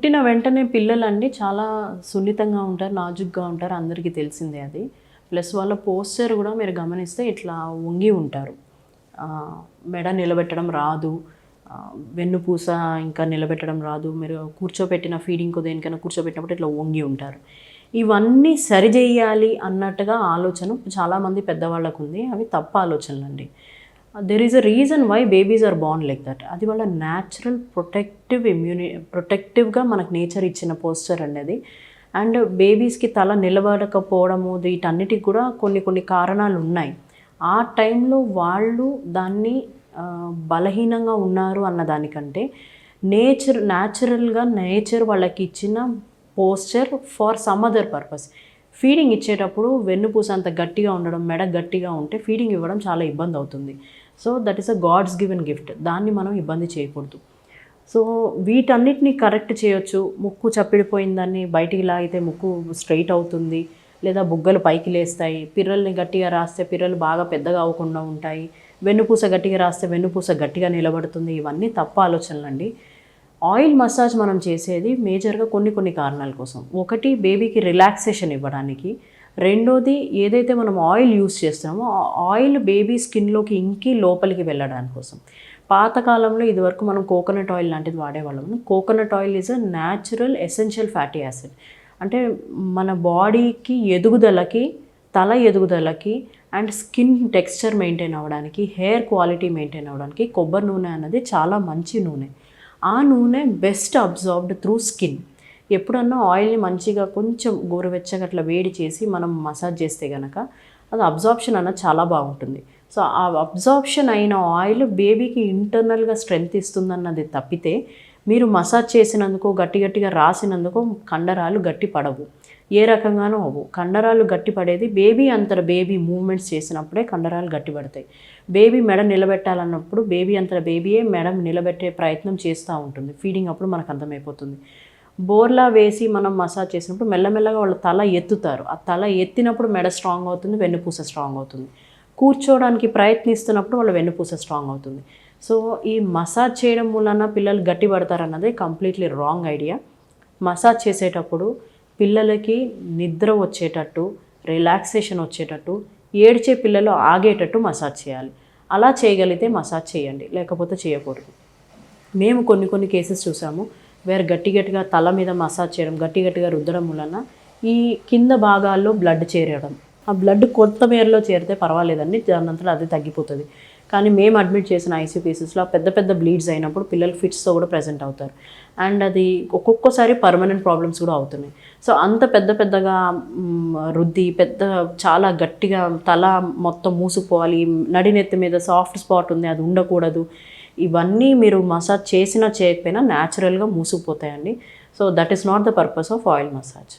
పుట్టిన వెంటనే పిల్లలండి చాలా సున్నితంగా ఉంటారు, నాజుగ్గా ఉంటారు, అందరికీ తెలిసిందే అది. ప్లస్ వాళ్ళ పోస్చర్ కూడా మీరు గమనిస్తే ఇట్లా వంగి ఉంటారు. మెడ నిలబెట్టడం రాదు, వెన్నుపూస ఇంకా నిలబెట్టడం రాదు. మీరు కూర్చోబెట్టిన ఫీడింగ్కో దేనికైనా కూర్చోబెట్టినప్పుడు ఇట్లా వంగి ఉంటారు. ఇవన్నీ సరిచేయాలి అన్నట్టుగా ఆలోచన చాలామంది పెద్దవాళ్ళకు ఉంది. అవి తప్పు ఆలోచనలండి. There is a reason why babies are born like that. అది వాళ్ళ న్యాచురల్ ప్రొటెక్టివ్గా మనకు నేచర్ ఇచ్చిన పోస్చర్ అండి అది. అండ్ బేబీస్కి తల నిలబడకపోవడము వీటన్నిటికి కూడా కొన్ని కారణాలు ఉన్నాయి. ఆ టైంలో వాళ్ళు దాన్ని బలహీనంగా ఉన్నారు అన్న దానికంటే న్యాచురల్గా నేచర్ వాళ్ళకి ఇచ్చిన posture for some other purpose. Feeding ఇచ్చేటప్పుడు వెన్నుపూస అంత గట్టిగా ఉండడం, మెడ గట్టిగా ఉంటే ఫీడింగ్ ఇవ్వడం చాలా ఇబ్బంది అవుతుంది. So that is a God's given gift. దాన్ని మనం ఇబ్బంది చేయకూడదు. సో వీటన్నిటిని కరెక్ట్ చేయొచ్చు. ముక్కు చప్పిడిపోయిందాన్ని బయటికి లాగితే ముక్కు స్ట్రైట్ అవుతుంది, లేదా బుగ్గలు పైకి లేస్తాయి. పిర్రల్ని గట్టిగా రాస్తే పిర్రలు బాగా పెద్దగా అవ్వకుండా ఉంటాయి. వెన్నుపూస గట్టిగా రాస్తే వెన్నుపూస గట్టిగా నిలబడుతుంది. ఇవన్నీ తప్పు ఆలోచనలండి. ఆయిల్ మసాజ్ మనం చేసేది మేజర్గా కొన్ని కారణాల కోసం. ఒకటి, బేబీకి రిలాక్సేషన్ ఇవ్వడానికి. రెండోది, ఏదైతే మనం ఆయిల్ యూస్ చేస్తామో ఆ ఆయిల్ బేబీ స్కిన్లోకి ఇంకి లోపలికి వెళ్ళడానికి కోసం. పాతకాలంలో ఇదివరకు మనం కోకోనట్ ఆయిల్ లాంటిది వాడేవాళ్ళము. Coconut oil is a natural essential fatty acid. అంటే మన బాడీకి ఎదుగుదలకి, తల ఎదుగుదలకి అండ్ స్కిన్ టెక్స్చర్ మెయింటైన్ అవ్వడానికి, హెయిర్ క్వాలిటీ మెయింటైన్ అవ్వడానికి కొబ్బరి నూనె అన్నది చాలా మంచి నూనె. ఆ నూనె బెస్ట్ అబ్జార్బ్డ్ త్రూ స్కిన్. ఎప్పుడన్నా ఆయిల్ని మంచిగా కొంచెం గోరువెచ్చగా అట్లా వేడి చేసి మనం మసాజ్ చేస్తే కనుక అది అబ్జార్ప్షన్ అన్నది చాలా బాగుంటుంది. సో ఆ అబ్జార్ప్షన్ అయిన ఆయిల్ బేబీకి ఇంటర్నల్గా స్ట్రెంగ్త్ ఇస్తుందన్నది తప్పితే మీరు మసాజ్ చేసినందుకు, గట్టిగా రాసినందుకు కండరాలు గట్టి పడవు, ఏ రకంగానూ అవ్వు. కండరాలు గట్టి పడేది బేబీ మూవ్మెంట్స్ చేసినప్పుడే కండరాలు గట్టి పడతాయి. బేబీ మెడ నిలబెట్టాలన్నప్పుడు బేబీయే మెడ నిలబెట్టే ప్రయత్నం చేస్తూ ఉంటుంది. ఫీడింగ్ అప్పుడు మనకు అర్థమైపోతుంది. బోర్లా వేసి మనం మసాజ్ చేసినప్పుడు మెల్లమెల్లగా వాళ్ళు తల ఎత్తుతారు. ఆ తల ఎత్తినప్పుడు మెడ స్ట్రాంగ్ అవుతుంది, వెన్నుపూస స్ట్రాంగ్ అవుతుంది. కూర్చోవడానికి ప్రయత్నిస్తున్నప్పుడు వాళ్ళ వెన్నుపూస స్ట్రాంగ్ అవుతుంది. సో ఈ మసాజ్ చేయడం మూలన పిల్లలు గట్టి పడతారన్నది కంప్లీట్లీ రాంగ్ ఐడియా. మసాజ్ చేసేటప్పుడు పిల్లలకి నిద్ర వచ్చేటట్టు, రిలాక్సేషన్ వచ్చేటట్టు, ఏడ్చే పిల్లలు ఆగేటట్టు మసాజ్ చేయాలి. అలా చేయగలిగితే మసాజ్ చేయండి, లేకపోతే చేయకూడదు. మేము కొన్ని కేసెస్ చూసాము వేరే గట్టిగా తల మీద మసాజ్ చేయడం, గట్టిగా రుద్దడం వలన ఈ కింద భాగాల్లో బ్లడ్ చేరడం. ఆ బ్లడ్ కొంత మేరలో చేరితే పర్వాలేదండి, దానంతలో అది తగ్గిపోతుంది. కానీ మేము అడ్మిట్ చేసిన ఐసీపీసెస్లో పెద్ద బ్లీడ్స్ అయినప్పుడు పిల్లలు ఫిట్స్తో కూడా ప్రెజెంట్ అవుతారు. అండ్ అది ఒక్కొక్కసారి పర్మనెంట్ ప్రాబ్లమ్స్ కూడా అవుతున్నాయి. సో అంత పెద్దగా రుద్ది చాలా గట్టిగా తల మొత్తం మూసుకుపోవాలి, నడినెత్తి మీద సాఫ్ట్ స్పాట్ ఉంది అది ఉండకూడదు. ఇవన్నీ మీరు మసాజ్ చేసినా చేయకపోయినా న్యాచురల్గా మూసుకుపోతాయండి. So that is not the purpose of oil massage.